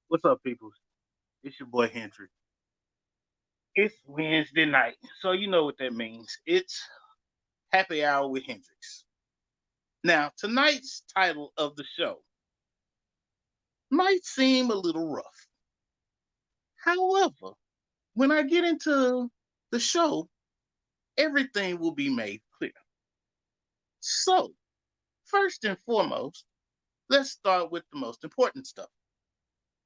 What's up, people? It's your boy Hendrix. It's Wednesday night, so you know what that means. It's happy hour with Hendrix. Now, tonight's title of the show might seem a little rough. However, when I get into the show, everything will be made clear. So, first and foremost, let's start with the most important stuff.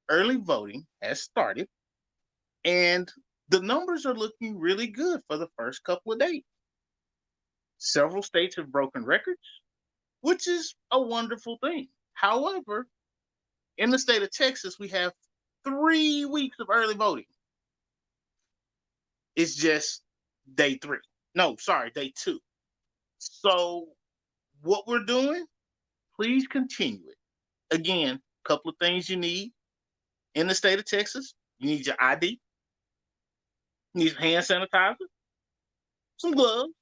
Early voting has started, and the numbers are looking really good for the first couple of days. Several states have broken records, which is a wonderful thing. However, in the state of Texas, we have 3 weeks of early voting. It's just day three. No, sorry, day two. So, what we're doing, please continue it. Again, a couple of things you need in the state of Texas. You need your ID, you need some hand sanitizer, some gloves,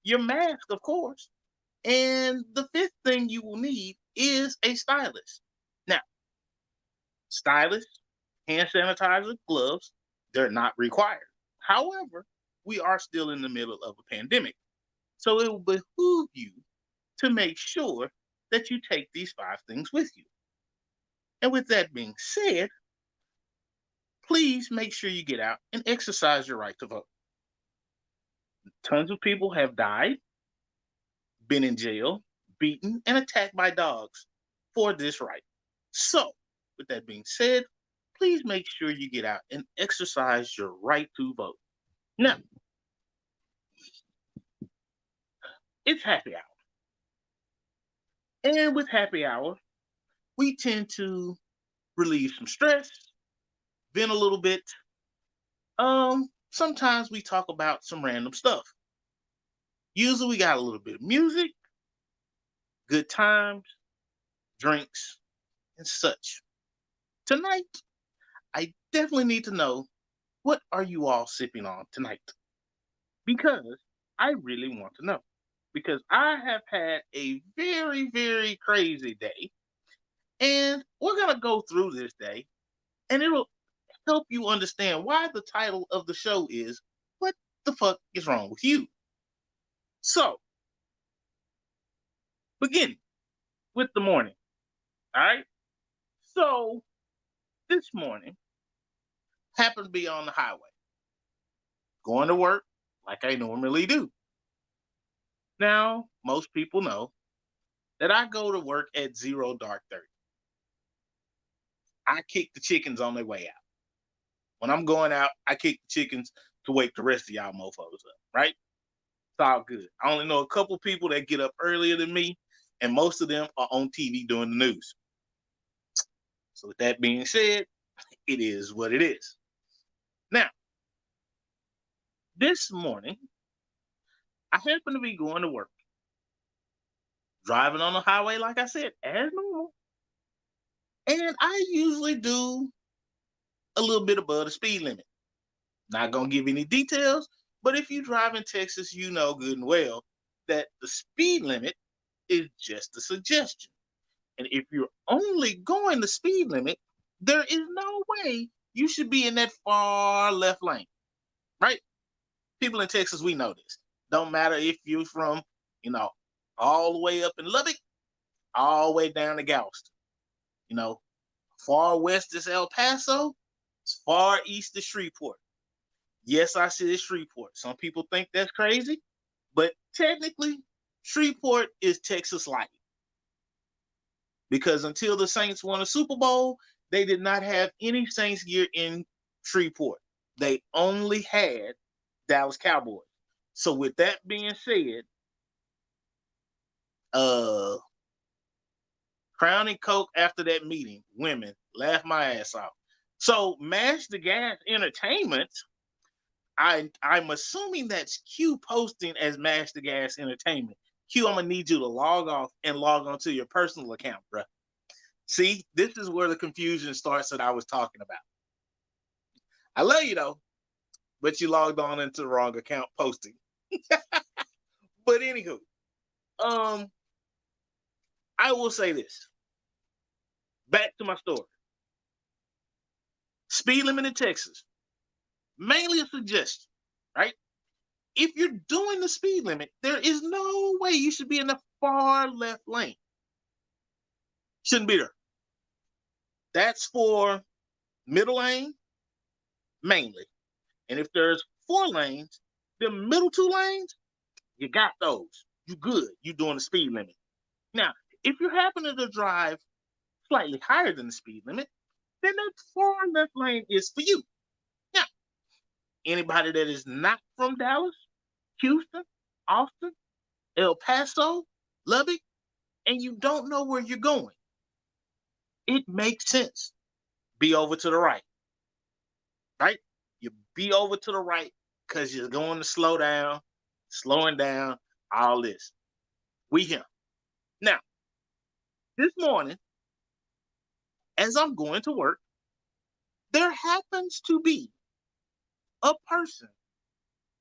your mask, of course. And the fifth thing you will need is a stylist. Now, stylist, hand sanitizer, gloves, they're not required. However, we are still in the middle of a pandemic. So it will behoove you to make sure that you take these five things with you. And with that being said, please make sure you get out and exercise your right to vote. Tons of people have died, been in jail, beaten, and attacked by dogs for this right. So, with that being said, please make sure you get out and exercise your right to vote. Now, it's happy hour. And with happy hour, we tend to relieve some stress, vent a little bit. Sometimes we talk about some random stuff. Usually we got a little bit of music, good times, drinks, and such. Tonight, I definitely need to know what are you all sipping on tonight? Because I really want to know. Because I have had a very, very crazy day. And we're going to go through this day and it'll help you understand why the title of the show is What the Fuck is Wrong with You? So, beginning with the morning. All right. So, this morning happened to be on the highway, going to work like I normally do. Now, most people know that I go to work at 0 dark 30. I kick the chickens on their way out. When I'm going out, I kick the chickens to wake the rest of y'all mofos up, right? It's all good. I only know a couple people that get up earlier than me, and most of them are on TV doing the news. So, with that being said, it is what it is. Now, this morning, I happen to be going to work, driving on the highway, like I said, as normal. And I usually do a little bit above the speed limit. Not going to give any details, but if you drive in Texas, you know good and well that the speed limit is just a suggestion. And if you're only going the speed limit, there is no way you should be in that far left lane, right? People in Texas, we know this. Don't matter if you're from, you know, all the way up in Lubbock, all the way down to Galveston. You know, far west is El Paso, far east is Shreveport. Yes, I said Shreveport. Some people think that's crazy, but technically, Shreveport is Texas light because until the Saints won a Super Bowl, they did not have any Saints gear in Shreveport. They only had Dallas Cowboys. So with that being said, uh Crown and Coke after that meeting, women, laugh my ass off. So Mash the Gas Entertainment, I'm assuming that's Q posting as Mash the Gas Entertainment. Q, I'm gonna need you to log off and log on to your personal account, bro. See, this is where the confusion starts that I was talking about. I love you though, but you logged on into the wrong account posting. But anywho, um, I will say this. Back to my story. Speed limit in Texas, mainly a suggestion, right? If you're doing the speed limit, there is no way you should be in the far left lane. Shouldn't be there. That's for middle lane, mainly. And if there's 4 lanes, the middle 2 lanes, you got those. You good. You doing the speed limit. Now, if you're happening to drive slightly higher than the speed limit, then that far left lane is for you. Now, anybody that is not from Dallas, Houston, Austin, El Paso, Lubbock, and you don't know where you're going, it makes sense. Be over to the right, right? You be over to the right because you're going to slow down, slowing down, all this. We here. Now, this morning, as I'm going to work, there happens to be a person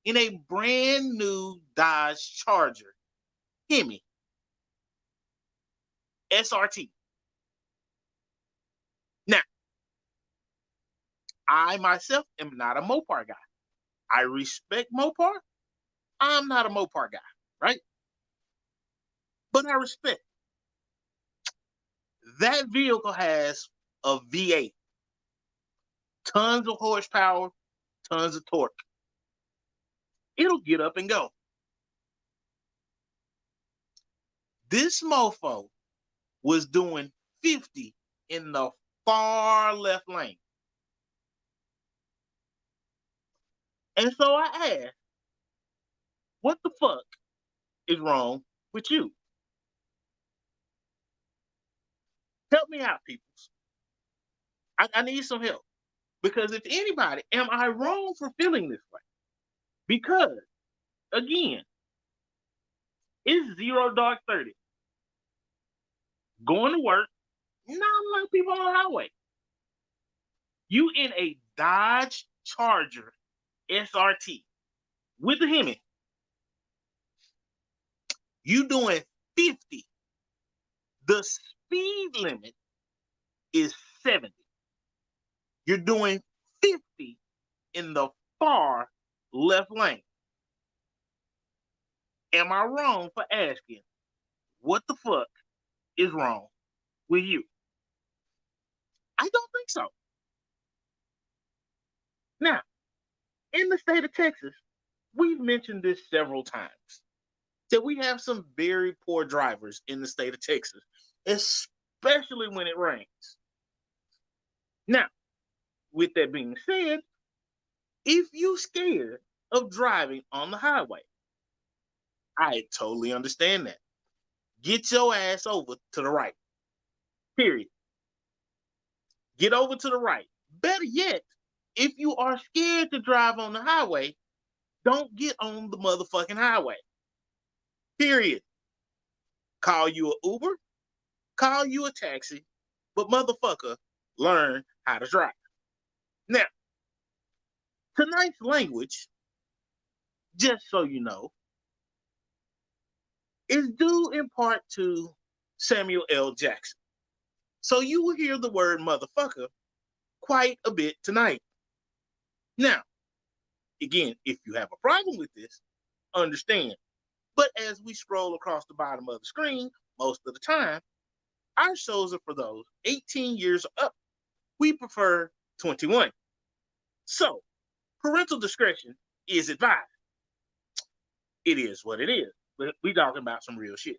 in a brand new Dodge Charger, Hemi, SRT. Now, I myself am not a Mopar guy. I respect Mopar. I'm not a Mopar guy, right? But I respect. That vehicle has a V8, tons of horsepower, tons of torque. It'll get up and go. This mofo was doing 50 in the far left lane. And so I asked, what the fuck is wrong with you? Help me out, peoples. I need some help. Because if anybody, am I wrong for feeling this way? Because, again, it's 0 dark 30. Going to work, not a lot of people on the highway. You in a Dodge Charger SRT with the Hemi. You doing 50. The speed limit is 70. You're doing 50 in the far left lane. Am I wrong for asking what the fuck is wrong with you? I don't think so. Now, in the state of Texas, we've mentioned this several times, that we have some very poor drivers in the state of Texas, especially when it rains. Now, with that being said, if you're scared of driving on the highway, I totally understand that. Get your ass over to the right. Period. Get over to the right. Better yet, if you are scared to drive on the highway, don't get on the motherfucking highway. Period. Call you an Uber, call you a taxi, but motherfucker, learn how to drive. Now, tonight's language, just so you know, is due in part to Samuel L. Jackson. So you will hear the word motherfucker quite a bit tonight. Now, again, if you have a problem with this, understand. But as we scroll across the bottom of the screen, most of the time, our shows are for those 18 years or up. We prefer 21. So, parental discretion is advised. It is what it is. But we talking about some real shit.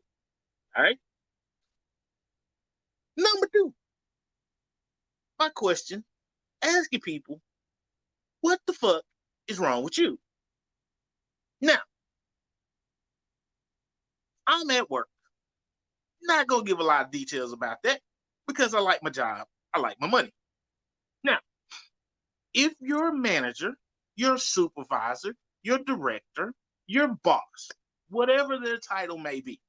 All right? Number 2, my question, asking people, what the fuck is wrong with you? Now, I'm at work. Not gonna give a lot of details about that because I like my job. I like my money. Now, if your manager, your supervisor, your director, your boss, whatever their title may be,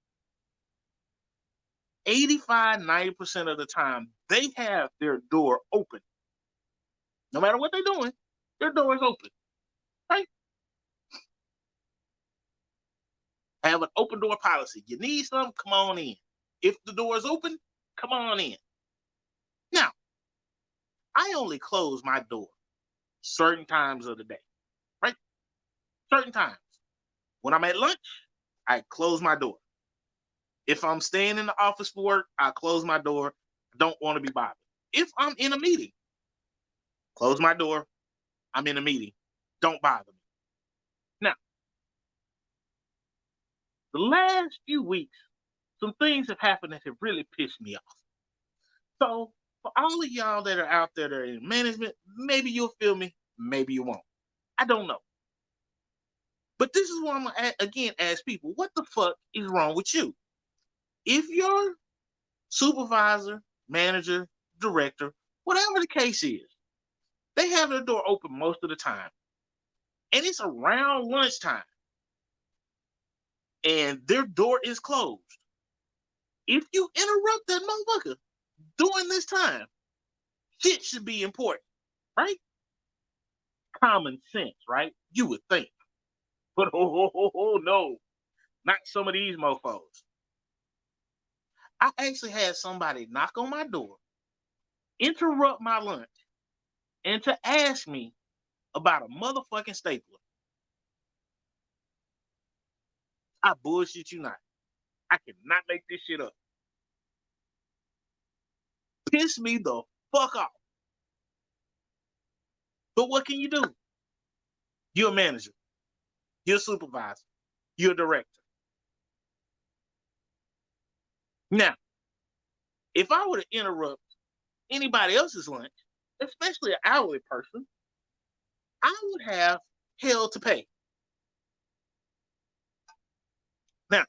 85, 90% of the time, they have their door open. No matter what they're doing, their door is open. Right? Have an open door policy. You need something, come on in. If the door is open, come on in. Now, I only close my door certain times of the day, right? Certain times. When I'm at lunch, I close my door. If I'm staying in the office for work, I close my door. I don't want to be bothered. If I'm in a meeting, close my door. I'm in a meeting. Don't bother me. Now, the last few weeks, some things have happened that have really pissed me off. So, for all of y'all that are out there that are in management, maybe you'll feel me, maybe you won't. I don't know. But this is what I'm going to, again, ask people, what the fuck is wrong with you? If your supervisor, manager, director, whatever the case is, they have their door open most of the time, and it's around lunchtime, and their door is closed. If you interrupt that motherfucker during this time, shit should be important, right? Common sense, right? You would think. But oh no, not some of these mofos. I actually had somebody knock on my door, interrupt my lunch, and to ask me about a motherfucking stapler. I bullshit you not. I cannot make this shit up. Piss me the fuck off. But what can you do? You're a manager. You're a supervisor. You're a director. Now, if I were to interrupt anybody else's lunch, especially an hourly person, I would have hell to pay. Now,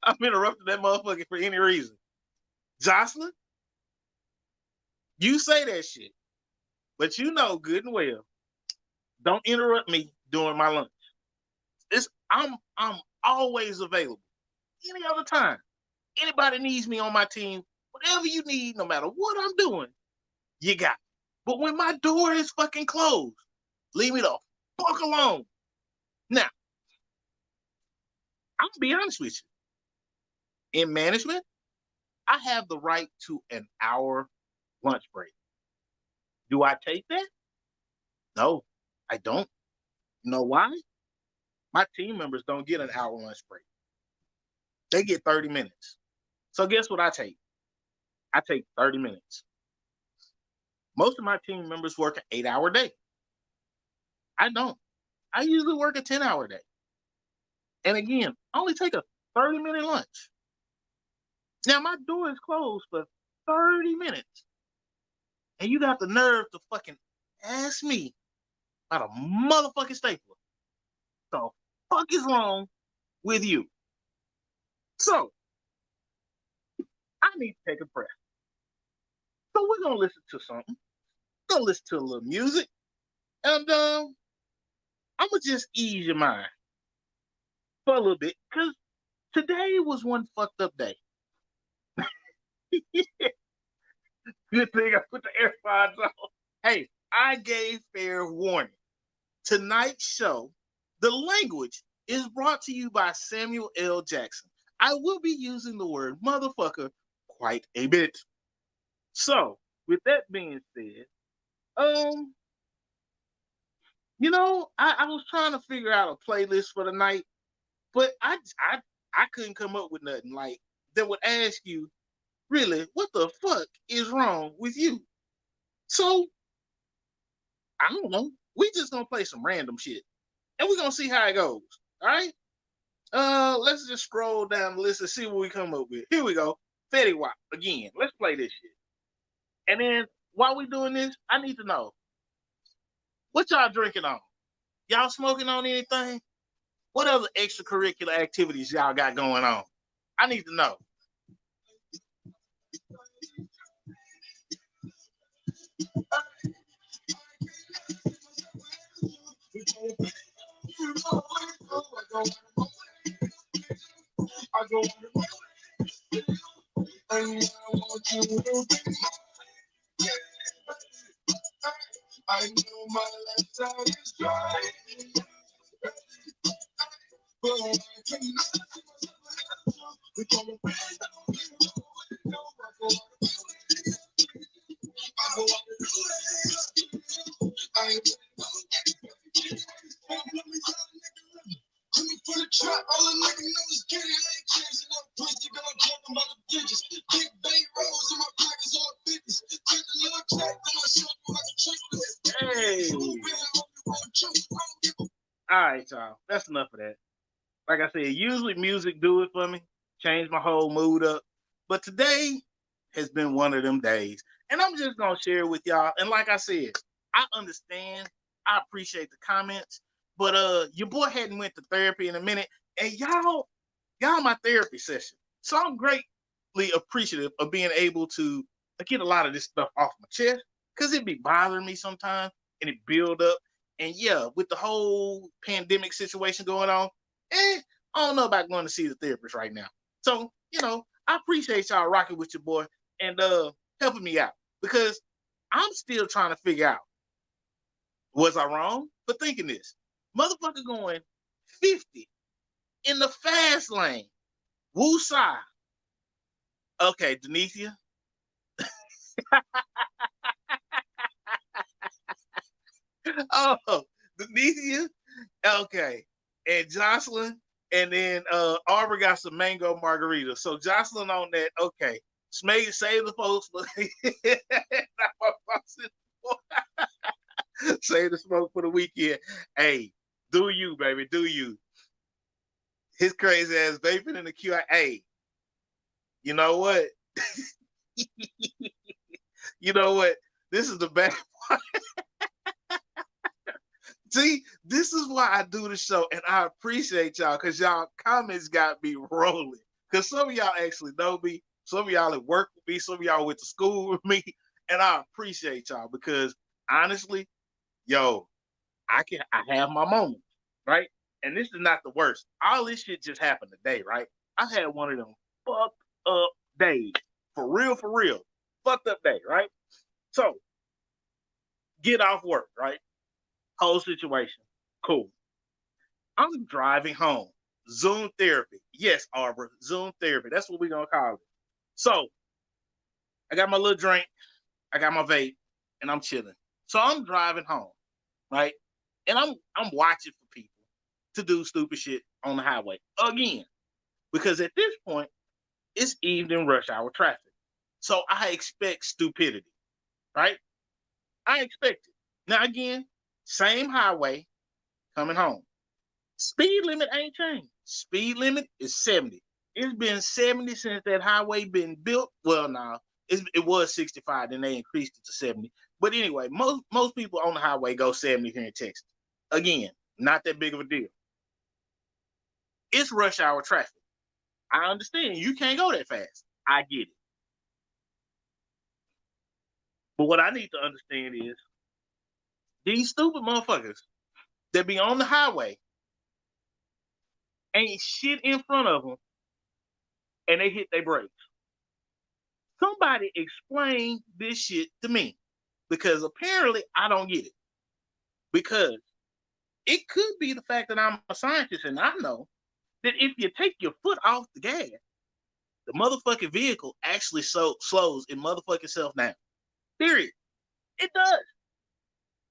I'm interrupting that motherfucker for any reason. Jocelyn, you say that shit, but you know good and well, don't interrupt me during my lunch. I'm always available. Any other time. Anybody needs me on my team, whatever you need, no matter what I'm doing, you got me. But when my door is fucking closed, leave me the fuck alone. Now, I'm gonna be honest with you. In management, I have the right to an hour lunch break. Do I take that? No, I don't. You know why? My team members don't get an hour lunch break. They get 30 minutes. So guess what I take? I take 30 minutes. Most of my team members work an 8-hour day. I don't. I usually work a 10-hour day. And again, I only take a 30-minute lunch. Now my door is closed for 30 minutes. And you got the nerve to fucking ask me about a motherfucking stapler. The fuck is wrong with you? So, I need to take a breath. So we're gonna listen to something. We're gonna listen to a little music. And I'm gonna just ease your mind for a little bit, because today was one fucked up day. Good thing I put the AirPods on. Hey, I gave fair warning. Tonight's show, the language is brought to you by Samuel L. Jackson. I will be using the word motherfucker quite a bit. So, with that being said, I was trying to figure out a playlist for the night, but I couldn't come up with nothing like that would ask you, really, what the fuck is wrong with you? So, I don't know. We just gonna play some random shit, and we're gonna see how it goes. All right. Let's just scroll down the list and see what we come up with. Here we go. Fetty Wap again. Let's play this shit. And then while we doing this, I need to know what y'all drinking on. Y'all smoking on anything? What other extracurricular activities y'all got going on? I need to know. I know my left side is dry, but I cannot. Hey. All right, y'all. That's enough of that. Like I said, usually music do it for me, change my whole mood up. But today has been one of them days. And I'm just gonna share it with y'all. And like I said, I understand. I appreciate the comments. But your boy hadn't went to therapy in a minute. And y'all my therapy session. So I'm greatly appreciative of being able to get a lot of this stuff off my chest. Cause it be bothering me sometimes and it build up. And yeah, with the whole pandemic situation going on, I don't know about going to see the therapist right now. So, I appreciate y'all rocking with your boy and helping me out because I'm still trying to figure out, was I wrong for thinking this? Motherfucker going 50 in the fast lane. Woo-side. Okay, Denithia. Oh, Denithia. Okay. And Jocelyn. And then Arbor got some mango margarita. So Jocelyn on that. Okay. Save the folks. Save the smoke for the weekend. Hey, do you, baby. Do you. His crazy ass vaping in the QI. Hey, you know what? You know what? This is the bad part. See, this is why I do the show, and I appreciate y'all because y'all comments got me rolling. Because some of y'all actually know me, some of y'all have worked with me, some of y'all went to school with me, and I appreciate y'all because honestly, yo, I have my moments, right? And this is not the worst. All this shit just happened today, right? I had one of them fucked up days. For real. Fucked up day, right? So, get off work, right? Whole situation. Cool. I'm driving home. Zoom therapy. Yes, Arbor. Zoom therapy. That's what we're gonna call it. So I got my little drink, I got my vape, and I'm chilling. So I'm driving home, right? And I'm watching for people to do stupid shit on the highway again. Because at this point, it's evening rush hour traffic. So I expect stupidity, right? I expect it. Now again, same highway coming home. Speed limit ain't changed. Speed limit is 70. It's been 70 since that highway been built. Well, now it was 65, then they increased it to 70. But anyway, most people on the highway go 70 here in Texas. Again, not that big of a deal. It's rush hour traffic. I understand you can't go that fast. I get it. But what I need to understand is these stupid motherfuckers that be on the highway ain't shit in front of them and they hit their brakes. Somebody explain this shit to me because apparently I don't get it. Because it could be the fact that I'm a scientist and I know that if you take your foot off the gas, the motherfucking vehicle actually slows it motherfucking self down. Period. It does.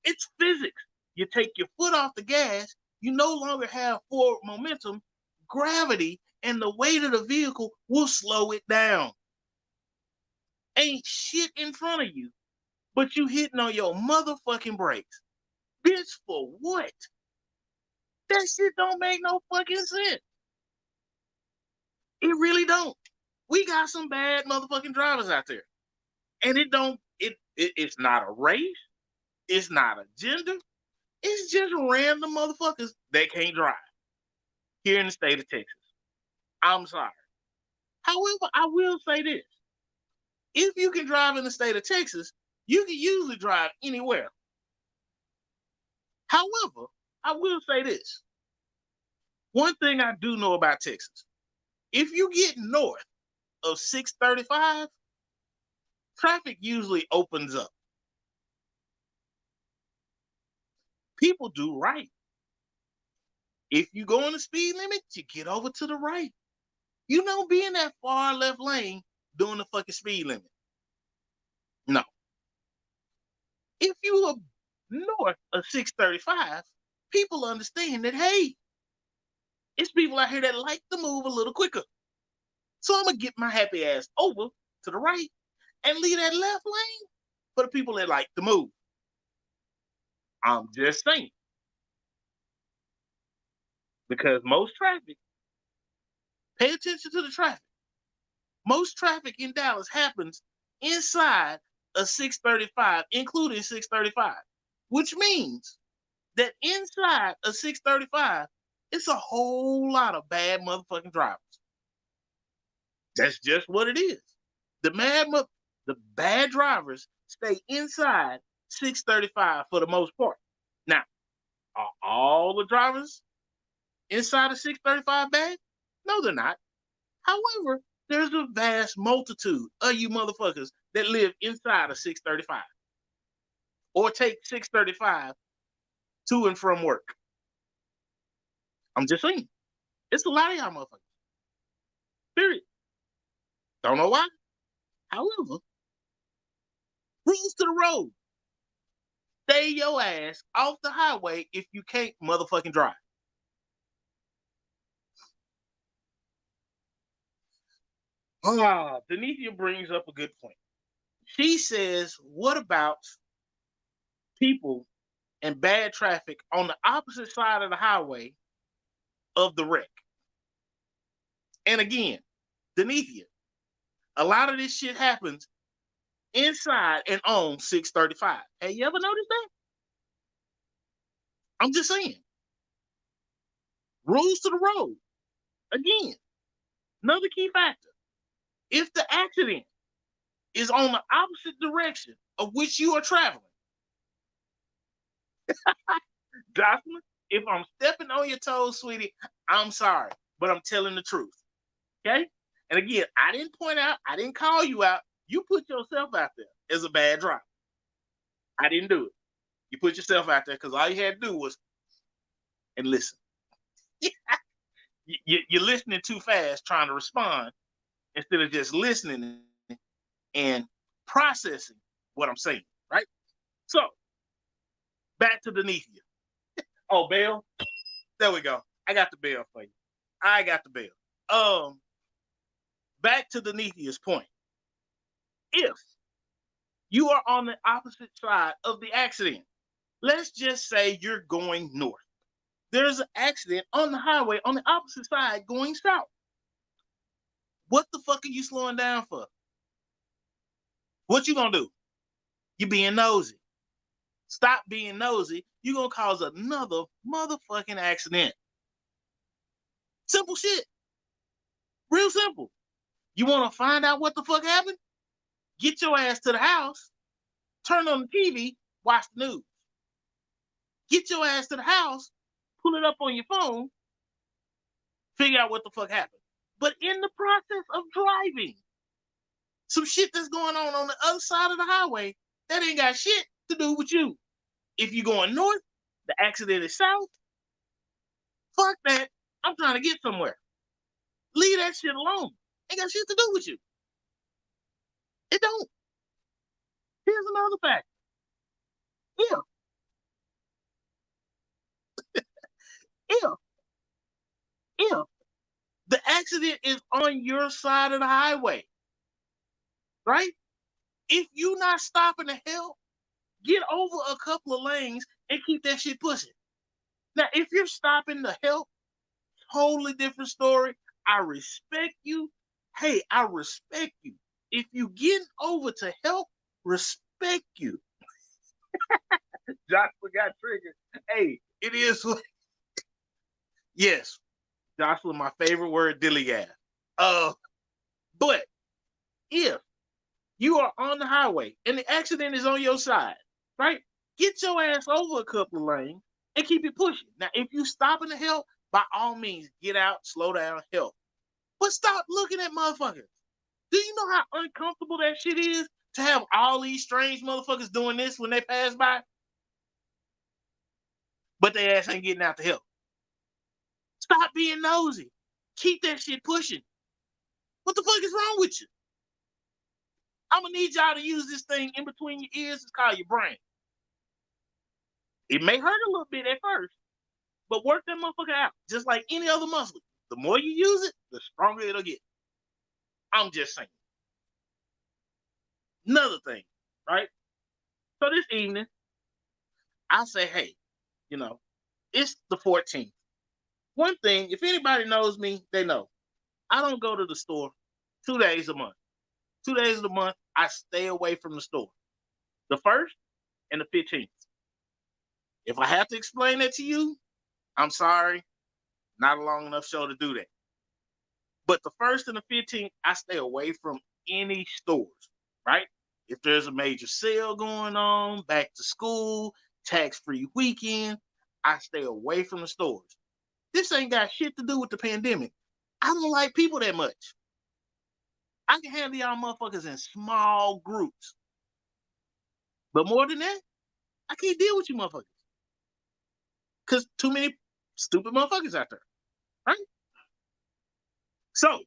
It's physics. You take your foot off the gas, you no longer have forward momentum, gravity, and the weight of the vehicle will slow it down. Ain't shit in front of you, but you hitting on your motherfucking brakes. Bitch, for what? That shit don't make no fucking sense. It really don't. We got some bad motherfucking drivers out there. And it's not a race. It's not a gender. It's just random motherfuckers that can't drive here in the state of Texas. I'm sorry. However, I will say this. If you can drive in the state of Texas, you can usually drive anywhere. However, I will say this. One thing I do know about Texas, if you get north of 635, traffic usually opens up. People do right. If you go on the speed limit, you get over to the right. You don't be in that far left lane doing the fucking speed limit. No. If you are north of 635, people understand that, hey, it's people out here that like to move a little quicker. So I'm going to get my happy ass over to the right and leave that left lane for the people that like to move. I'm just saying. Because most traffic, pay attention to the traffic. Most traffic in Dallas happens inside of 635, including 635, which means that inside of 635, it's a whole lot of bad motherfucking drivers. That's just what it is. The bad drivers stay inside 635 for the most part. Now, are all the drivers inside of 635 bad? No, they're not. However, there's a vast multitude of you motherfuckers that live inside of 635 or take 635 to and from work. I'm just saying. It's a lot of y'all motherfuckers. Period. Don't know why. However, rules to the road. Stay your ass off the highway if you can't motherfucking drive. Denithia brings up a good point. She says, what about people and bad traffic on the opposite side of the highway of the wreck? And again, Denithia, a lot of this shit happens inside and on 635. Have you ever noticed that? I'm just saying. Rules to the road. Again, another key factor. If the accident is on the opposite direction of which you are traveling, Jocelyn, if I'm stepping on your toes, sweetie, I'm sorry, but I'm telling the truth. Okay? And again, I didn't point out, I didn't call you out. You put yourself out there as a bad driver. I didn't do it. You put yourself out there because all you had to do was and listen. You're listening too fast trying to respond instead of just listening and processing what I'm saying, right? So, back to Denithia. Oh, bail? There we go. I got the bail for you. I got the bail. Back to Denithia's point. If you are on the opposite side of the accident, let's just say you're going north. There's an accident on the highway on the opposite side going south. What the fuck are you slowing down for? What you gonna do? You being nosy. Stop being nosy. You're gonna cause another motherfucking accident. Simple shit. Real simple. You wanna find out what the fuck happened? Get your ass to the house, turn on the TV, watch the news. Get your ass to the house, pull it up on your phone, figure out what the fuck happened. But in the process of driving, some shit that's going on the other side of the highway that ain't got shit to do with you. If you're going north, the accident is south. Fuck that. I'm trying to get somewhere. Leave that shit alone. Ain't got shit to do with you. It don't. Here's another fact. If the accident is on your side of the highway, right? If you not stopping to help, get over a couple of lanes and keep that shit pushing. Now, if you're stopping to help, totally different story. I respect you. Hey, I respect you. If you get over to help, respect you. Joshua got triggered. Hey, it is. Yes, Joshua, my favorite word, dilly gab. But if you are on the highway and the accident is on your side, right? Get your ass over a couple of lanes and keep it pushing. Now, if you stopping to help, by all means, get out, slow down, help. But stop looking at motherfuckers. Do you know how uncomfortable that shit is to have all these strange motherfuckers doing this when they pass by? But their ass ain't getting out to help. Stop being nosy. Keep that shit pushing. What the fuck is wrong with you? I'm gonna need y'all to use this thing in between your ears. It's called your brain. It may hurt a little bit at first, but work that motherfucker out. Just like any other muscle. The more you use it, the stronger it'll get. I'm just saying. Another thing, right? So this evening, I say, hey, it's the 14th. One thing, if anybody knows me, they know. I don't go to the store 2 days a month. 2 days of the month, I stay away from the store. The 1st and the 15th. If I have to explain that to you, I'm sorry. Not a long enough show to do that. But the 1st and the 15th, I stay away from any stores, right? If there's a major sale going on, back to school, tax-free weekend, I stay away from the stores. This ain't got shit to do with the pandemic. I don't like people that much. I can handle y'all motherfuckers in small groups. But more than that, I can't deal with you motherfuckers. Because too many stupid motherfuckers out there, right? So,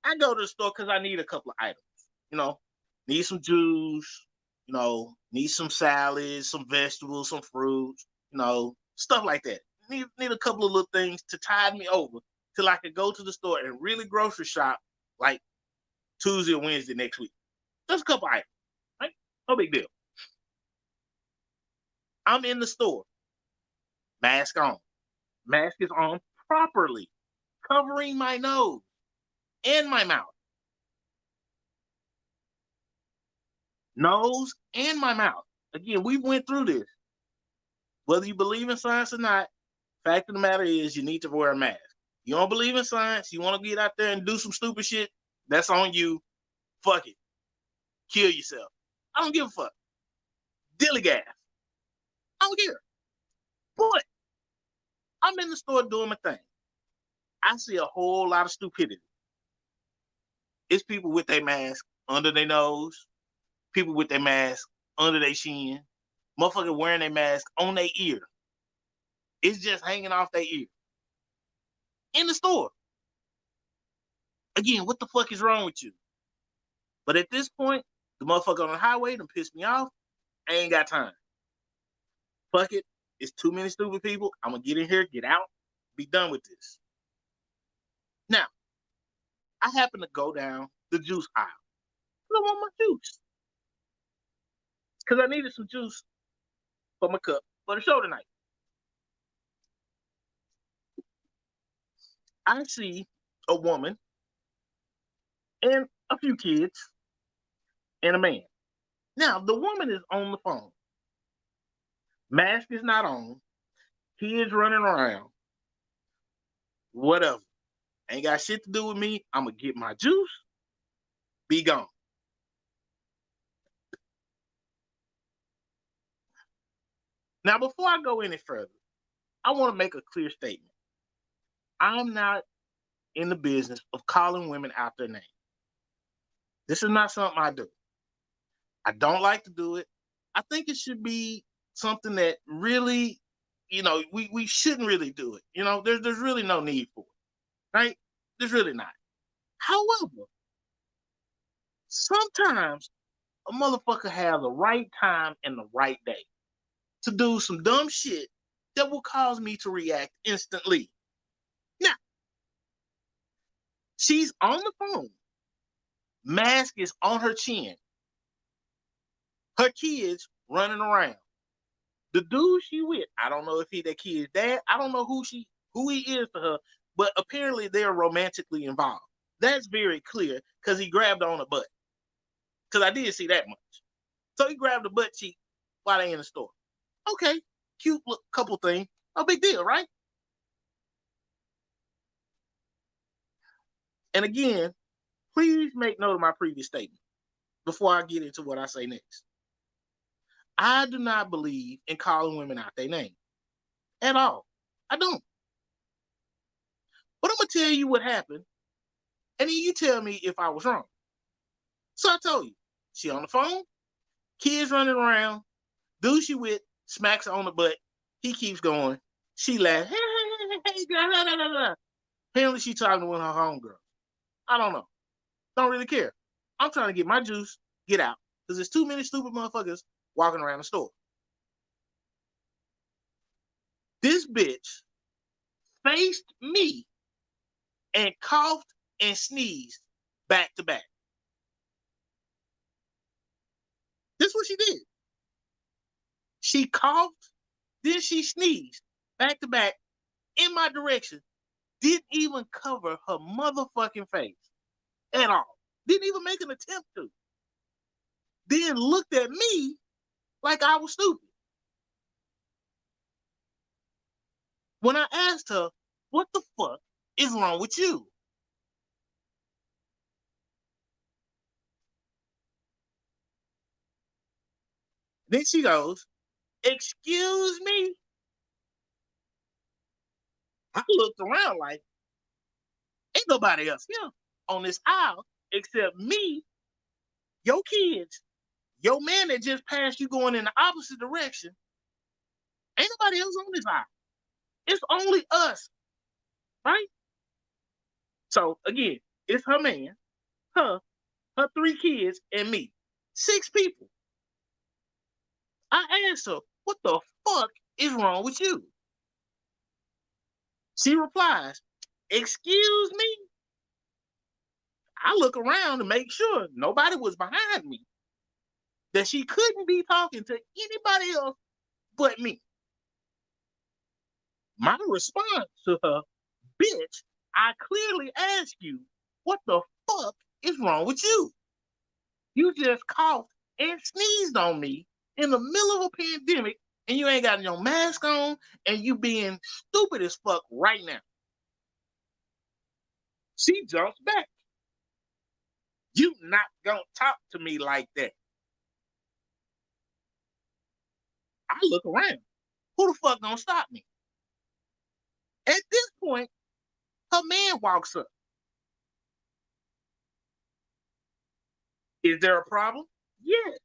I go to the store because I need a couple of items. Need some juice, need some salads, some vegetables, some fruits, stuff like that. Need a couple of little things to tide me over till I could go to the store and really grocery shop like Tuesday or Wednesday next week. Just a couple items, right? No big deal. I'm in the store. Mask on. Mask is on properly, covering my nose and my mouth. Nose and my mouth. Again, we went through this. Whether you believe in science or not, fact of the matter is you need to wear a mask. You don't believe in science, you want to get out there and do some stupid shit, that's on you. Fuck it. Kill yourself. I don't give a fuck. Dilly gas. I don't care. But I'm in the store doing my thing. I see a whole lot of stupidity. It's people with their mask under their nose, people with their mask under their chin, motherfucker wearing their mask on their ear. It's just hanging off their ear. In the store. Again, what the fuck is wrong with you? But at this point, the motherfucker on the highway done pissed me off. I ain't got time. Fuck it. It's too many stupid people. I'm going to get in here, get out, be done with this. Now, I happen to go down the juice aisle. I want my juice. Because I needed some juice for my cup for the show tonight. I see a woman and a few kids and a man. Now, the woman is on the phone. Mask is not on. Kids running around. Whatever. Ain't got shit to do with me. I'm going to get my juice. Be gone. Now, before I go any further, I want to make a clear statement. I'm not in the business of calling women out their name. This is not something I do. I don't like to do it. I think it should be something that really, we shouldn't really do it. There's really no need for it, right? There's really not. However, sometimes a motherfucker has the right time and the right day to do some dumb shit that will cause me to react instantly. Now, she's on the phone. Mask is on her chin. Her kids running around. The dude she with, I don't know if he that kid's dad. I don't know who he is to her, but apparently they're romantically involved. That's very clear because he grabbed her on the butt. Because I did see that much. So he grabbed the butt cheek while they in the store. Okay, cute couple thing. No big deal, right? And again, please make note of my previous statement before I get into what I say next. I do not believe in calling women out their name at all. I don't. But I'm going to tell you what happened, and then you tell me if I was wrong. So I told you, she on the phone, kids running around, dude she with smacks her on the butt. He keeps going. She laughs. Hey, blah, blah, blah, blah. Apparently she talking to one of her homegirls. I don't know. Don't really care. I'm trying to get my juice, get out. Because there's too many stupid motherfuckers walking around the store. This bitch faced me and coughed and sneezed back to back. This is what she did. She coughed, then she sneezed back to back in my direction. Didn't even cover her motherfucking face at all. Didn't even make an attempt to. Then looked at me like I was stupid. When I asked her, what the fuck is wrong with you? Then she goes, excuse me? I looked around like, ain't nobody else here on this aisle except me, your kids, your man that just passed you going in the opposite direction. Ain't nobody else on this aisle. It's only us, right? So again, it's her man, her 3 kids, and me. 6 people. I asked her, what the fuck is wrong with you? She replies, excuse me? I look around to make sure nobody was behind me, that she couldn't be talking to anybody else but me. My response to her, bitch, I clearly asked you, what the fuck is wrong with you? You just coughed and sneezed on me in the middle of a pandemic, and you ain't got no mask on, and you being stupid as fuck right now. She jumps back. You not gonna talk to me like that. I look around. Who the fuck gonna stop me? At this point, her man walks up. Is there a problem? Yes.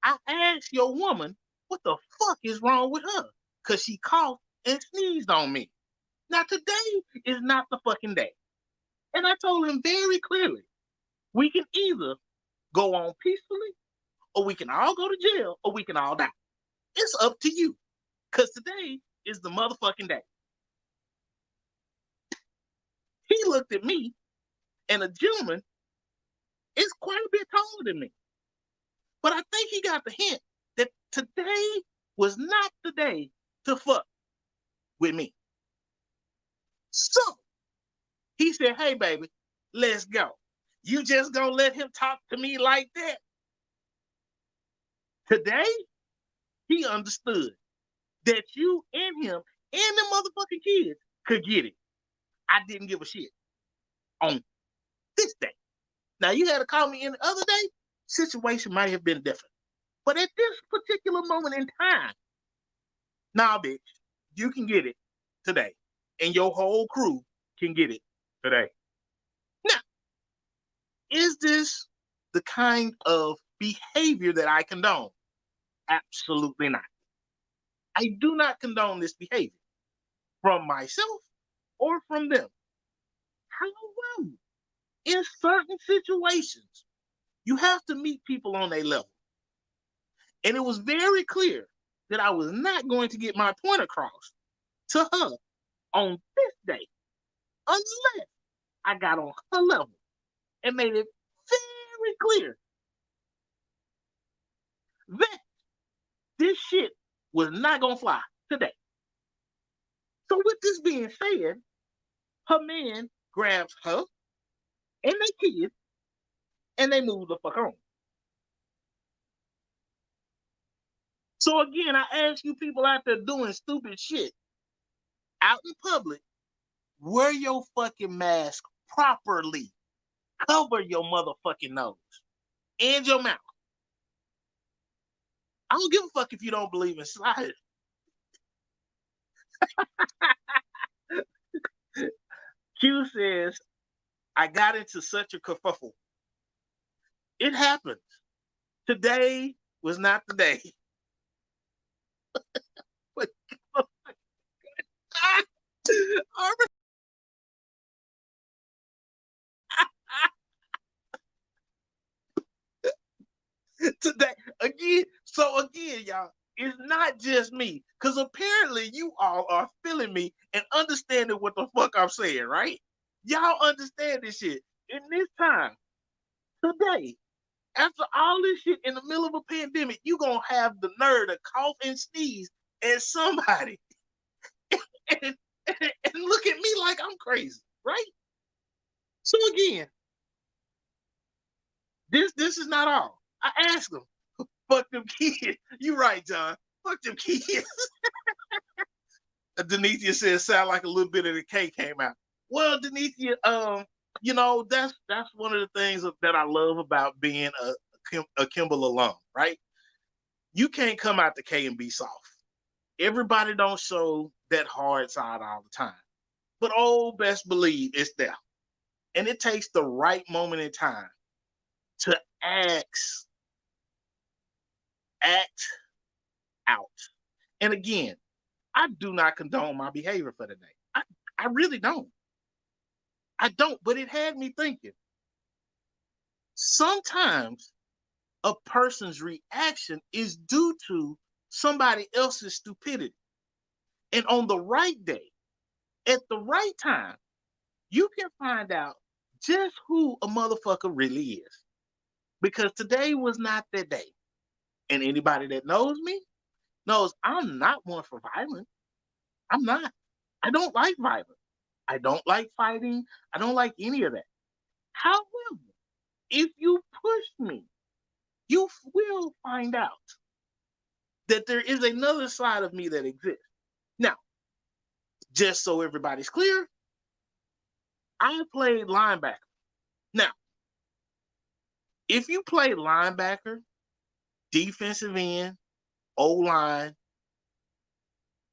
I asked your woman what the fuck is wrong with her, because she coughed and sneezed on me. Now, today is not the fucking day. And I told him very clearly, we can either go on peacefully, or we can all go to jail, or we can all die. It's up to you, because today is the motherfucking day. He looked at me, and a gentleman is quite a bit taller than me. But I think he got the hint that today was not the day to fuck with me. So he said, hey, baby, let's go. You just gonna let him talk to me like that? Today, he understood that you and him and the motherfucking kids could get it. I didn't give a shit on this day. Now, you had to call me any other day, situation might have been different. But at this particular moment in time, nah, bitch, you can get it today. And your whole crew can get it today. Now, is this the kind of behavior that I condone? Absolutely not. I do not condone this behavior from myself or from them. However, in certain situations, you have to meet people on their level. And it was very clear that I was not going to get my point across to her on this day unless I got on her level and made it very clear that this shit was not going to fly today. So with this being said, her man grabs her and their kids and they move the fuck on. So again, I ask you people out there doing stupid shit out in public, wear your fucking mask properly. Cover your motherfucking nose and your mouth. I don't give a fuck if you don't believe in science. Q says, I got into such a kerfuffle. It happened. Today was not the day. again, y'all, it's not just me. Because apparently you all are feeling me and understanding what the fuck I'm saying, right? Y'all understand this shit. In this time, today, after all this shit in the middle of a pandemic, you gonna have the nerve to cough and sneeze at somebody and, and look at me like I'm crazy, right? So again, this is not all. I asked them, fuck them kids. You right, John. Fuck them kids. Denithia says sound like a little bit of the K came out. Well, Denithia, that's one of the things that I love about being a Kimball alum, right? You can't come out the K and be soft. Everybody don't show that hard side all the time. But oh, best believe it's there. And it takes the right moment in time to act out. And again, I do not condone my behavior for the day. I really don't. I don't, but it had me thinking. Sometimes a person's reaction is due to somebody else's stupidity. And on the right day, at the right time, you can find out just who a motherfucker really is. Because today was not that day. And anybody that knows me knows I'm not one for violence. I'm not. I don't like violence. I don't like fighting. I don't like any of that. However, if you push me, you will find out that there is another side of me that exists. Now, just so everybody's clear, I played linebacker. Now, if you play linebacker, defensive end, O-line,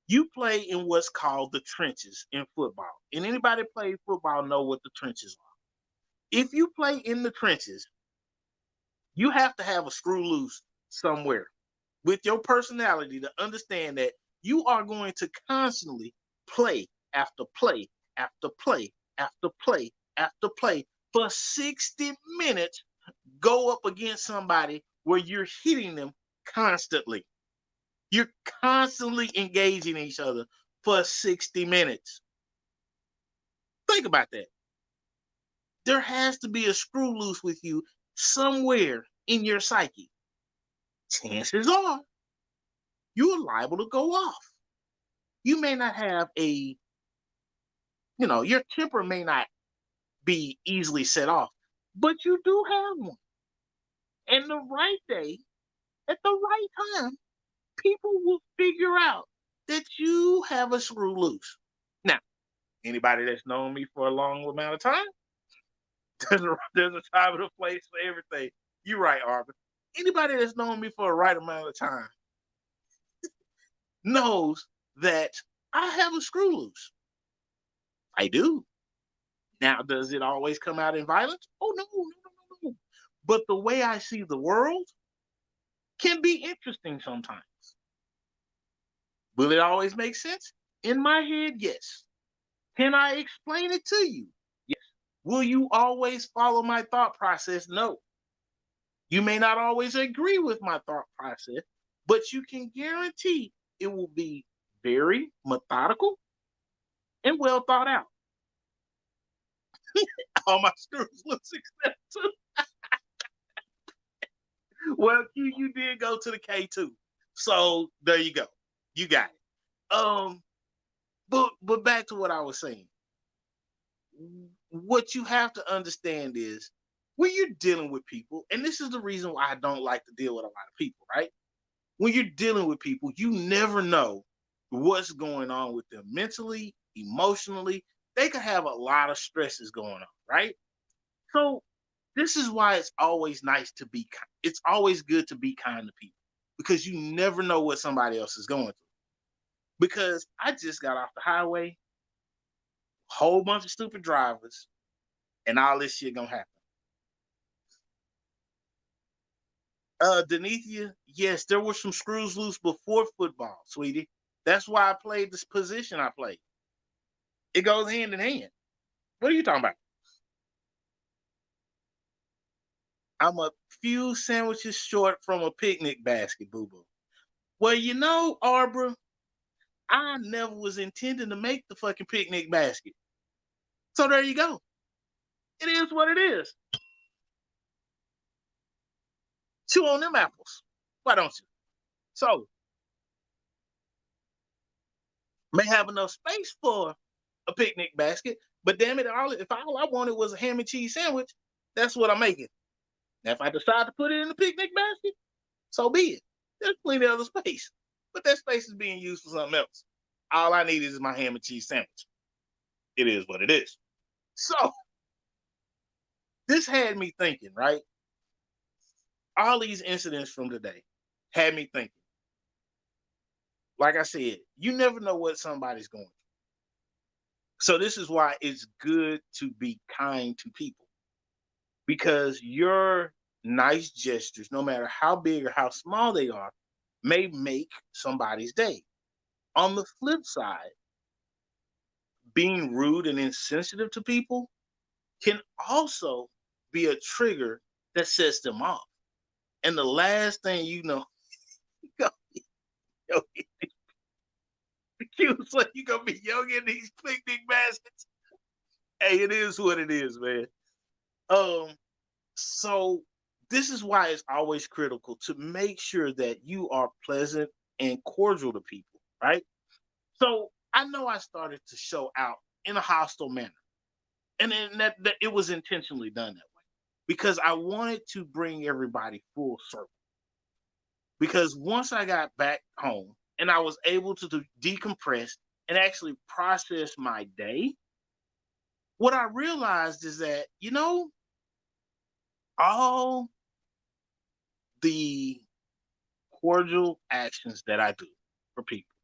you play in what's called the trenches in football. And anybody play football know what the trenches are. If you play in the trenches, you have to have a screw loose somewhere with your personality to understand that you are going to constantly play after play after play after play after play for 60 minutes, go up against somebody where you're hitting them constantly. You're constantly engaging each other for 60 minutes. Think about that. There has to be a screw loose with you somewhere in your psyche. Chances are you're liable to go off. You may not have your temper may not be easily set off, but you do have one. And the right day, at the right time, people will figure out that you have a screw loose. Now, anybody that's known me for a long amount of time, there's a time and a place for everything. You're right, Arvin. Anybody that's known me for a right amount of time knows that I have a screw loose. I do. Now, does it always come out in violence? Oh, no. But the way I see the world can be interesting sometimes. Will it always make sense? In my head, yes. Can I explain it to you? Yes. Will you always follow my thought process? No. You may not always agree with my thought process, but you can guarantee it will be very methodical and well thought out. All my screws loose except two. Well, you did go to the K2. So there you go. You got it. But back to what I was saying. What you have to understand is when you're dealing with people, and this is the reason why I don't like to deal with a lot of people, right? When you're dealing with people, you never know what's going on with them mentally, emotionally. They could have a lot of stresses going on, right? So this is why it's always nice to be kind. It's always good to be kind to people because you never know what somebody else is going through. Because I just got off the highway, whole bunch of stupid drivers, and all this shit gonna happen. Denithia, yes, there were some screws loose before football, sweetie. That's why I played this position I played. It goes hand in hand. What are you talking about? I'm a few sandwiches short from a picnic basket, boo boo. Well, Arbor, I never was intending to make the fucking picnic basket. So there you go. It is what it is. Chew on them apples. Why don't you? So, may have enough space for a picnic basket, but damn it, if all I wanted was a ham and cheese sandwich, that's what I'm making. Now, if I decide to put it in the picnic basket, so be it. There's plenty of other space, but that space is being used for something else. All I need is my ham and cheese sandwich. It is what it is. So, this had me thinking, right? All these incidents from today had me thinking. Like I said, you never know what somebody's going through. So this is why it's good to be kind to people, because your nice gestures, no matter how big or how small they are, may make somebody's day. On the flip side, being rude and insensitive to people can also be a trigger that sets them off. And the last thing you know, yo, cute, so you gonna be young in these picnic baskets. Hey, it is what it is, man. Um, so this is why it's always critical to make sure that you are pleasant and cordial to people, right? So I know I started to show out in a hostile manner, and then that it was intentionally done that way because I wanted to bring everybody full circle. Because once I got back home and I was able to decompress and actually process my day, what I realized is that, all the cordial actions that I do for people,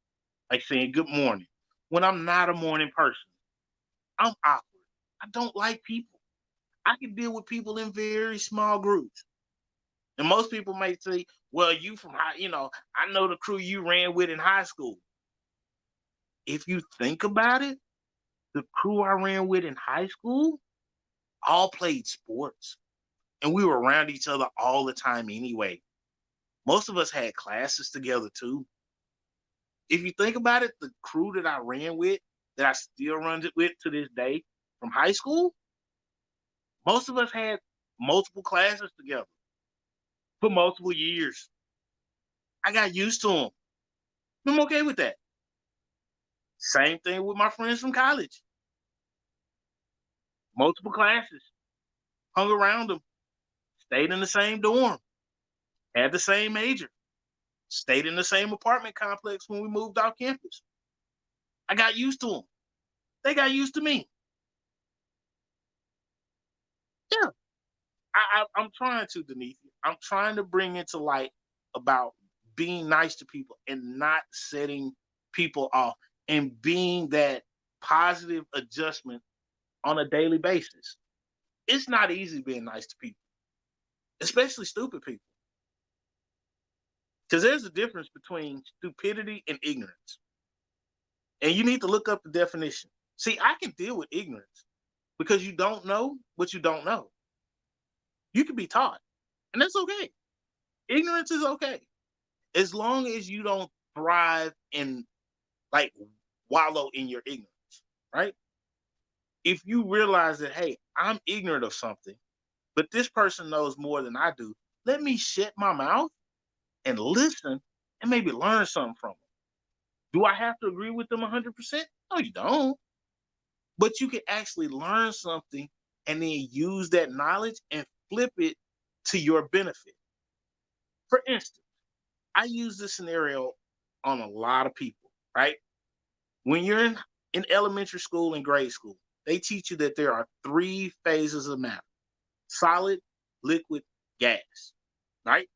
like saying good morning, when I'm not a morning person, I'm awkward. I don't like people. I can deal with people in very small groups. And most people may say, well, you from high, I know the crew you ran with in high school. If you think about it, the crew I ran with in high school all played sports. And we were around each other all the time anyway. Most of us had classes together too. If you think about it, the crew that I ran with, that I still run it with to this day from high school, most of us had multiple classes together for multiple years. I got used to them. I'm okay with that. Same thing with my friends from college. Multiple classes, hung around them, stayed in the same dorm, had the same major, stayed in the same apartment complex when we moved off campus. I got used to them. They got used to me. Yeah, I'm trying to, Denise. I'm trying to bring into light about being nice to people and not setting people off and being that positive adjustment on a daily basis. It's not easy being nice to people, especially stupid people. Because there's a difference between stupidity and ignorance. And you need to look up the definition. See, I can deal with ignorance because you don't know what you don't know. You can be taught, and that's okay. Ignorance is okay as long as you don't thrive and like wallow in your ignorance, right? If you realize that, hey, I'm ignorant of something, but this person knows more than I do, let me shut my mouth and listen and maybe learn something from them. Do I have to agree with them 100%? No, you don't. But you can actually learn something and then use that knowledge and flip it to your benefit. For instance, I use this scenario on a lot of people, right? When you're in elementary school and grade school, they teach you that there are three phases of matter: solid, liquid, gas, right?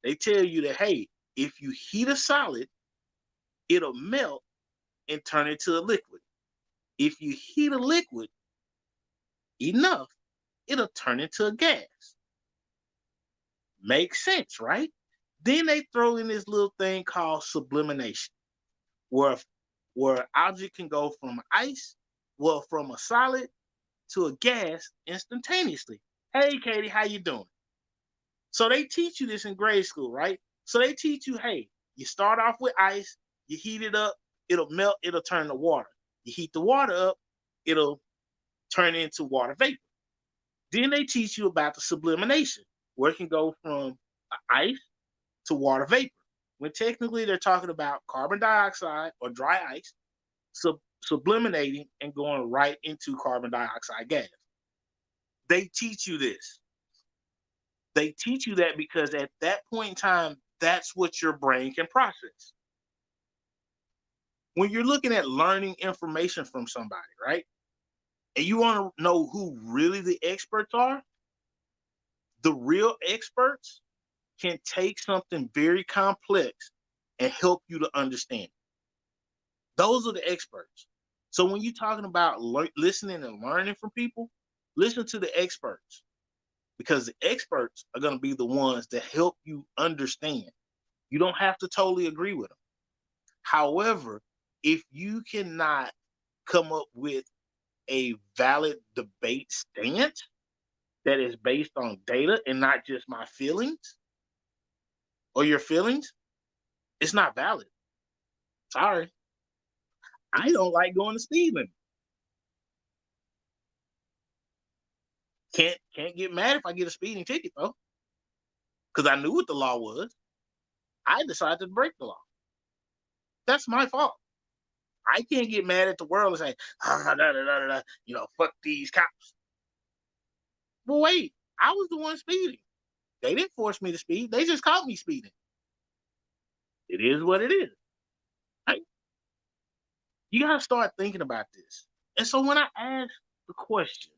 They tell you that, hey, if you heat a solid, it'll melt and turn into a liquid. If you heat a liquid enough, it'll turn into a gas. Makes sense, right? Then they throw in this little thing called sublimation, where an object can go from ice, well, from a solid to a gas instantaneously. Hey, Katie, how you doing? So they teach you this in grade school, right? So they teach you, hey, You start off with ice, you heat it up, it'll melt, it'll turn to water. You heat the water up, it'll turn into water vapor. Then they teach you about the sublimation, where it can go from ice to water vapor. When technically they're talking about carbon dioxide or dry ice subliminating and going right into carbon dioxide gas. They teach you this. They teach you that because at that point in time, that's what your brain can process. When you're looking at learning information from somebody, right? And you want to know who really the experts are, the real experts can take something very complex and help you to understand it. Those are the experts. So when you're talking about listening and learning from people, listen to the experts, because the experts are going to be the ones that help you understand. You don't have to totally agree with them. However, if you cannot come up with a valid debate stance that is based on data and not just my feelings or your feelings, it's not valid. Sorry. I don't like going to speed limit. Can't get mad if I get a speeding ticket though, because I knew what the law was. I decided to break the law. That's my fault. I can't get mad at the world and say, fuck these cops. But wait, I was the one speeding. They didn't force me to speed. They just caught me speeding. It is what it is. Right? You got to start thinking about this. And so when I ask the question,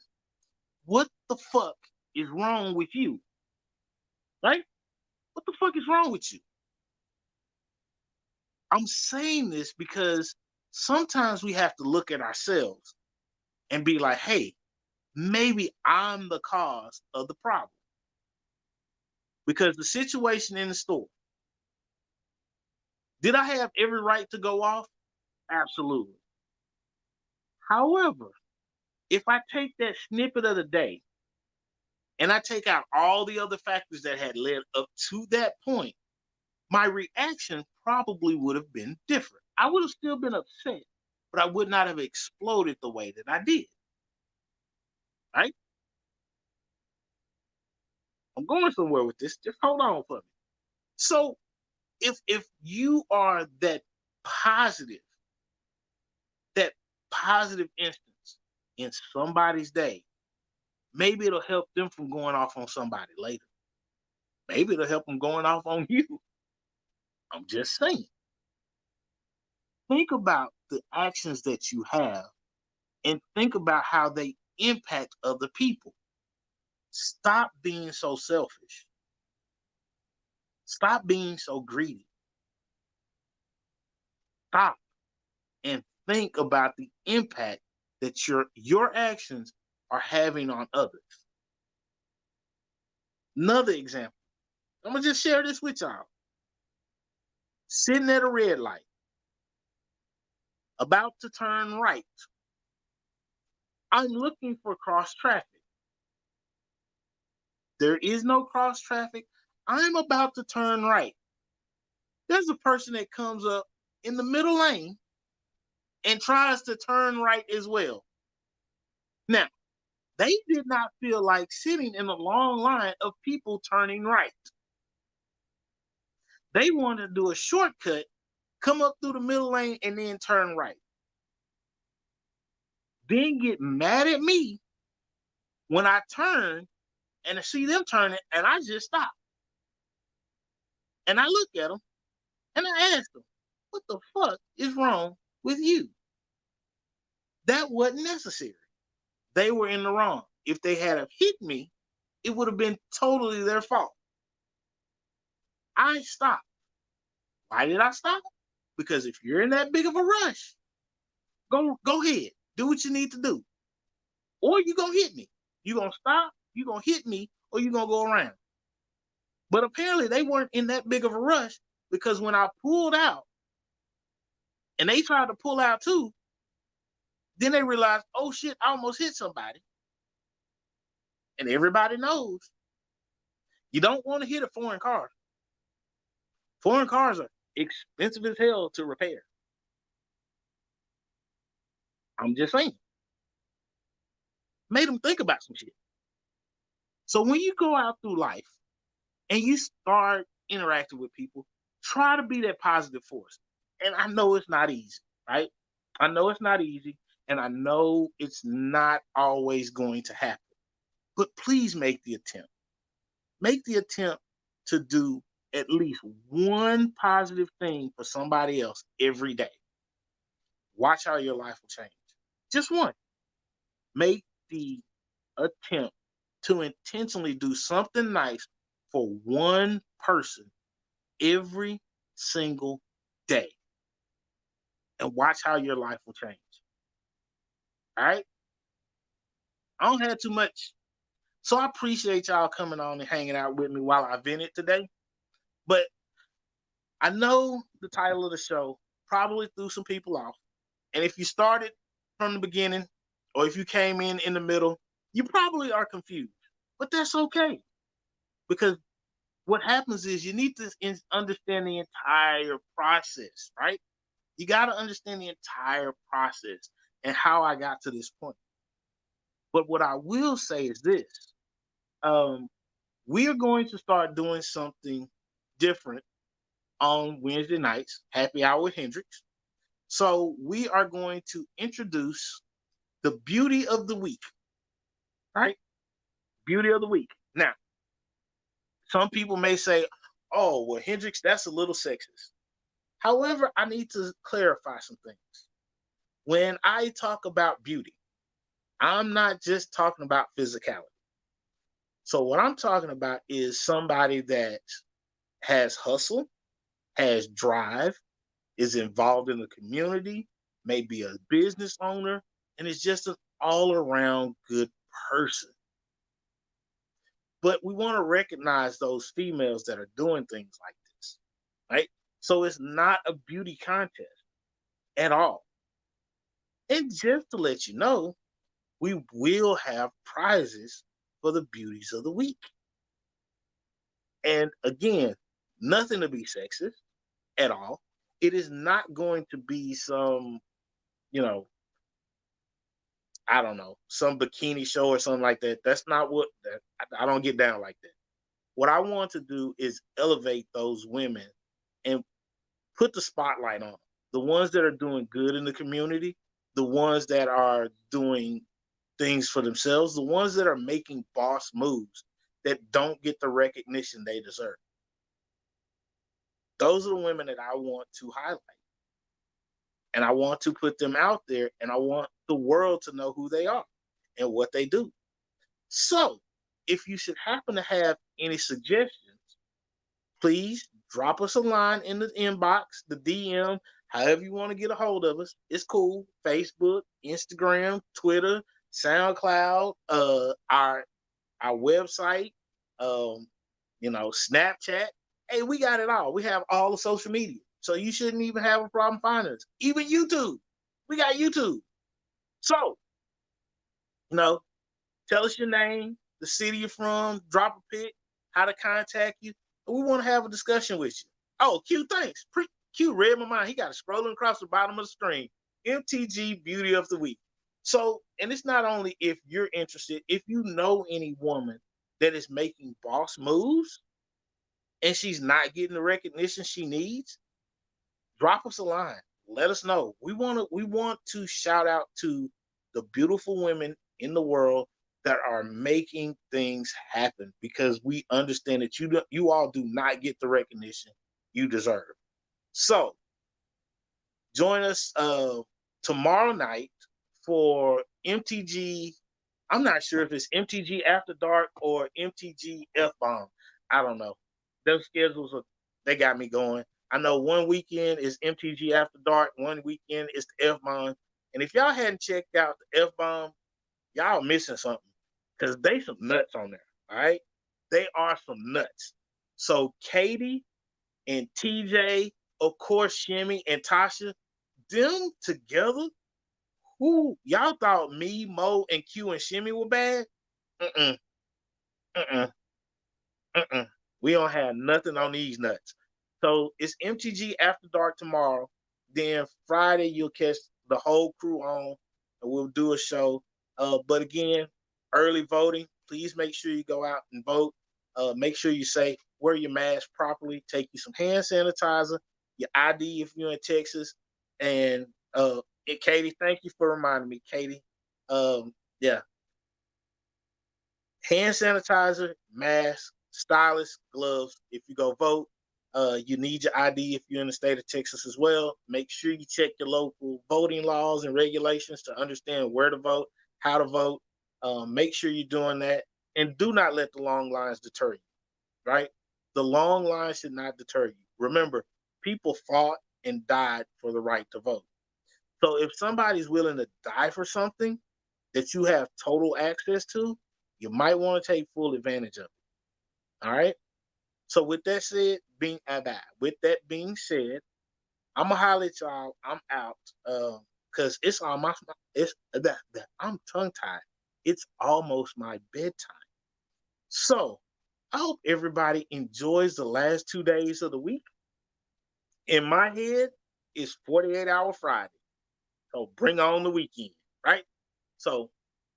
what the fuck is wrong with you? Right? What the fuck is wrong with you? I'm saying this because sometimes we have to look at ourselves and be like, hey, maybe I'm the cause of the problem. Because the situation in the store, did I have every right to go off? Absolutely. However, if I take that snippet of the day and I take out all the other factors that had led up to that point, my reaction probably would have been different. I would have still been upset, but I would not have exploded the way that I did. Right? I'm going somewhere with this. Just hold on for me. So if you are that positive instance in somebody's day, maybe it'll help them from going off on somebody later. Maybe it'll help them going off on you. I'm just saying. Think about the actions that you have and think about how they impact other people. Stop being so selfish. Stop being so greedy. Stop and think about the impact that your actions are having on others. Another example. I'm gonna just share this with y'all. Sitting at a red light, about to turn right. I'm looking for cross traffic. There is no cross traffic. I'm about to turn right. There's a person that comes up in the middle lane and tries to turn right as well. Now, they did not feel like sitting in a long line of people turning right. They wanted to do a shortcut, come up through the middle lane, and then turn right. Then get mad at me when I turn and I see them turning and I just stop. And I look at them and I ask them, what the fuck is wrong with you? That wasn't necessary. They were in the wrong. If they had have hit me, it would have been totally their fault. I stopped. Why did I stop? Because if you're in that big of a rush, go ahead. Do what you need to do. Or you're going to hit me. You're going to stop, you're going to hit me, or you're going to go around. But apparently they weren't in that big of a rush, because when I pulled out and they tried to pull out too, then they realized, oh shit, I almost hit somebody. And everybody knows you don't want to hit a foreign car. Foreign cars are expensive as hell to repair. I'm just saying. Made them think about some shit. So when you go out through life and you start interacting with people, try to be that positive force. And I know it's not easy, right? I know it's not easy, and I know it's not always going to happen. But please make the attempt. Make the attempt to do at least one positive thing for somebody else every day. Watch how your life will change. Just one. Make the attempt to intentionally do something nice for one person every single day and watch how your life will change. All right? I don't have too much. So I appreciate y'all coming on and hanging out with me while I vented today. But I know the title of the show probably threw some people off. And if you started from the beginning or if you came in the middle, you probably are confused. But that's okay. Because what happens is you need to understand the entire process, right? You got to understand the entire process and how I got to this point. But what I will say is this. We are going to start doing something different on Wednesday nights, happy hour with Hendrix. So we are going to introduce the beauty of the week, right? Beauty of the week. Now, some people may say, oh, well, Hendrix, that's a little sexist. However, I need to clarify some things. When I talk about beauty, I'm not just talking about physicality. So what I'm talking about is somebody that has hustle, has drive, is involved in the community, maybe a business owner, and is just an all-around good person. But we want to recognize those females that are doing things like this, right? So it's not a beauty contest at all. And just to let you know, we will have prizes for the beauties of the week. And again, nothing to be sexist at all. It is not going to be some, you know, I don't know, some bikini show or something like that. That's not what I don't get down like that. What I want to do is elevate those women and put the spotlight on them. The ones that are doing good in the community, the ones that are doing things for themselves, the ones that are making boss moves that don't get the recognition they deserve. Those are the women that I want to highlight. And I want to put them out there, and I want the world to know who they are and what they do. So, if you should happen to have any suggestions, please drop us a line in the inbox, the DM, however you want to get a hold of us. It's cool. Facebook, Instagram, Twitter, SoundCloud, our website, Snapchat. Hey, we got it all. We have all the social media. So you shouldn't even have a problem finding us. Even YouTube. We got YouTube. So, tell us your name, the city you're from, drop a pic, how to contact you. We want to have a discussion with you. Oh, Q, thanks. Q read my mind. He got it scrolling across the bottom of the screen. MTG Beauty of the Week. So, and it's not only if you're interested, if you know any woman that is making boss moves and she's not getting the recognition she needs, drop us a line. Let us know. We want to shout out to the beautiful women in the world that are making things happen, because we understand that you all do not get the recognition you deserve. So join us tomorrow night for MTG. I'm not sure if it's MTG After Dark or MTG F Bomb. I don't know. Those schedules they got me going. I know one weekend is MTG After Dark, one weekend is the F Bomb. And if y'all hadn't checked out the F Bomb, y'all missing something, because they some nuts on there. All right, they are some nuts. So Katie and TJ, of course, Shimmy and Tasha, them together. Who y'all thought me, Mo, and Q and Shimmy were bad? Mm-mm. Mm-mm. Mm-mm. We don't have nothing on these nuts. So it's MTG After Dark tomorrow. Then Friday you'll catch the whole crew on, and we'll do a show. But again, early voting. Please make sure you go out and vote. Make sure you say wear your mask properly. Take you some hand sanitizer, your ID if you're in Texas, and Katie, thank you for reminding me, Katie. Yeah, hand sanitizer, mask, stylus, gloves. If you go vote, you need your ID if you're in the state of Texas as well. Make sure you check your local voting laws and regulations to understand where to vote, how to vote. Make sure you're doing that, and do not let the long lines deter you. Right? The long lines should not deter you. Remember, people fought and died for the right to vote. So if somebody's willing to die for something that you have total access to, you might want to take full advantage of it. All right. So with that said, with that being said, I'm gonna holler at y'all. I'm out. Cause it's on my it's that I'm tongue tied. It's almost my bedtime. So I hope everybody enjoys the last 2 days of the week. In my head, it's 48-hour Friday. So bring on the weekend, right? So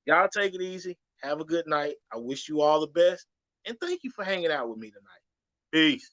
y'all take it easy. Have a good night. I wish you all the best. And thank you for hanging out with me tonight. Peace.